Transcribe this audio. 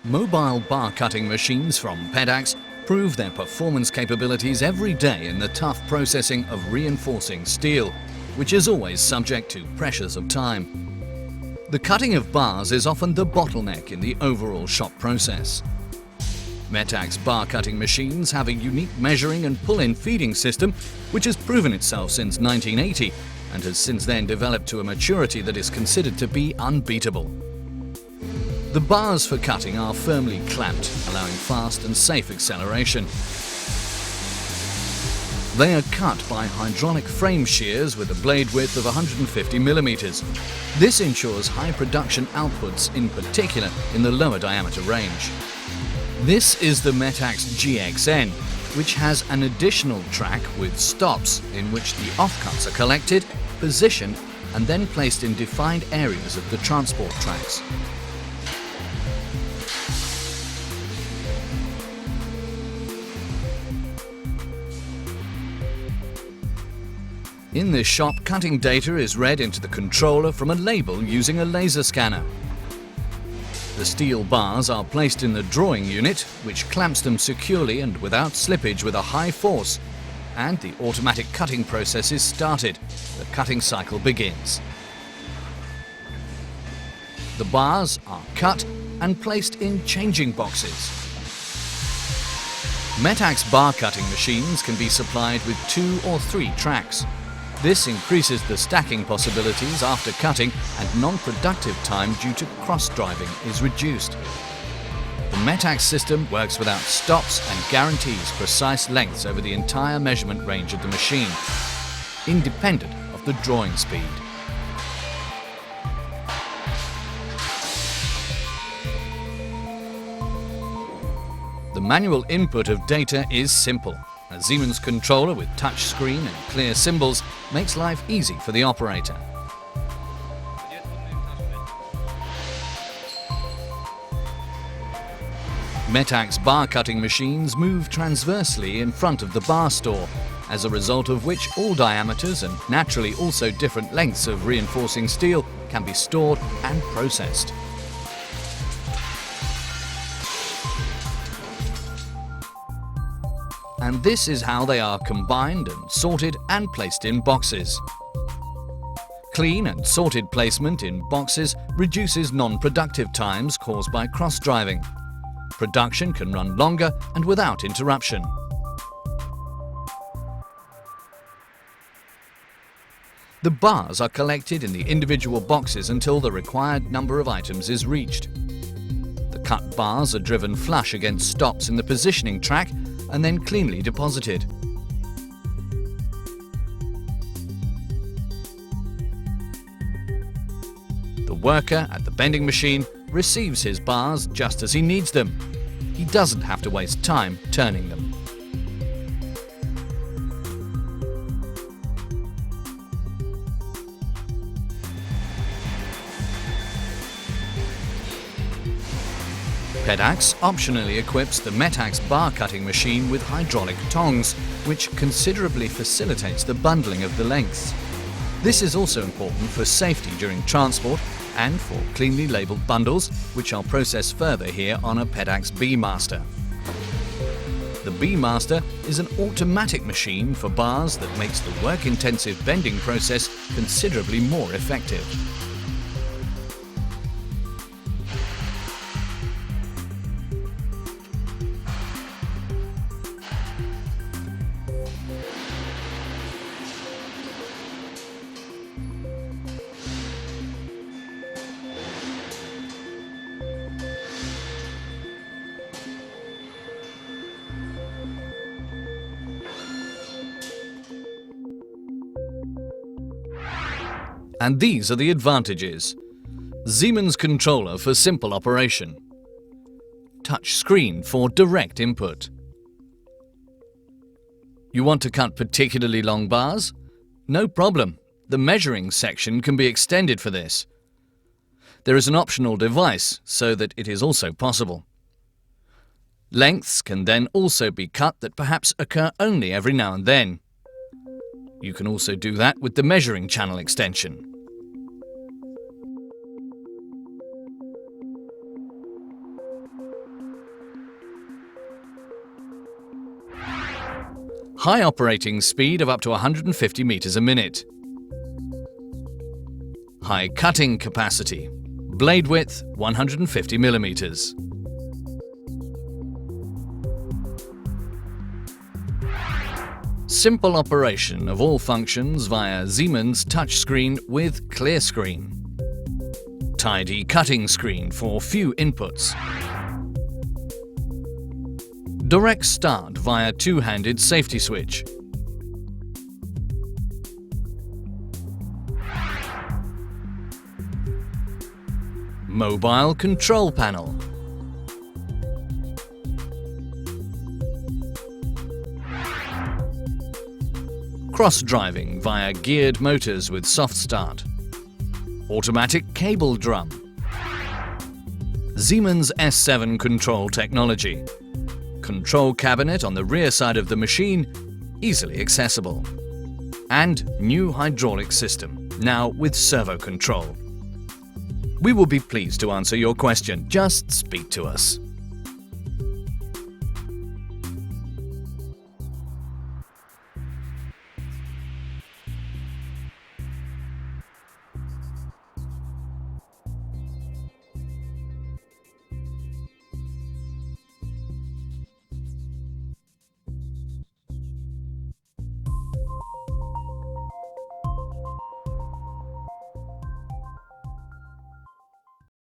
Mobile bar cutting machines from PEDAX prove their performance capabilities every day in the tough processing of reinforcing steel, which is always subject to pressures of time. The cutting of bars is often the bottleneck in the overall shop process. PEDAX bar cutting machines have a unique measuring and pull-in feeding system which has proven itself since 1980 and has since then developed to a maturity that is considered to be unbeatable. The bars for cutting are firmly clamped, allowing fast and safe acceleration. They are cut by hydraulic frame shears with a blade width of 150 millimeters. This ensures high production outputs, in particular in the lower diameter range. This is the PEDAX GXN, which has an additional track with stops in which the offcuts are collected, positioned, and then placed in defined areas of the transport tracks. In this shop, cutting data is read into the controller from a label using a laser scanner. The steel bars are placed in the drawing unit, which clamps them securely and without slippage with a high force, and the automatic cutting process is started. The cutting cycle begins. The bars are cut and placed in changing boxes. PEDAX bar cutting machines can be supplied with 2 or 3 tracks. This increases the stacking possibilities after cutting, and non-productive time due to cross-driving is reduced. The PEDAX system works without stops and guarantees precise lengths over the entire measurement range of the machine, independent of the drawing speed. The manual input of data is simple. A Siemens controller with touch screen and clear symbols makes life easy for the operator. PEDAX bar cutting machines move transversely in front of the bar store, as a result of which all diameters and naturally also different lengths of reinforcing steel can be stored and processed. And this is how they are combined and sorted and placed in boxes. Clean and sorted placement in boxes reduces non-productive times caused by cross-driving. Production can run longer and without interruption. The bars are collected in the individual boxes until the required number of items is reached. The cut bars are driven flush against stops in the positioning track and then cleanly deposited. The worker at the bending machine receives his bars just as he needs them. He doesn't have to waste time turning them. PEDAX optionally equips the PEDAX bar cutting machine with hydraulic tongs, which considerably facilitates the bundling of the lengths. This is also important for safety during transport and for cleanly labelled bundles, which I'll process further here on a PEDAX B-Master. The B-Master is an automatic machine for bars that makes the work-intensive bending process considerably more effective. And these are the advantages. Siemens controller for simple operation. Touch screen for direct input. You want to cut particularly long bars? No problem. The measuring section can be extended for this. There is an optional device so that it is also possible. Lengths can then also be cut that perhaps occur only every now and then. You can also do that with the measuring channel extension. High operating speed of up to 150 meters a minute. High cutting capacity. Blade width 150 millimeters. Simple operation of all functions via Siemens touchscreen with clear screen. Tidy cutting screen for few inputs. Direct start via two-handed safety switch. Mobile control panel. Cross-driving via geared motors with soft start. Automatic cable drum. Siemens S7 control technology. Control cabinet on the rear side of the machine, easily accessible. And new hydraulic system, now with servo control. We will be pleased to answer your question. Just speak to us.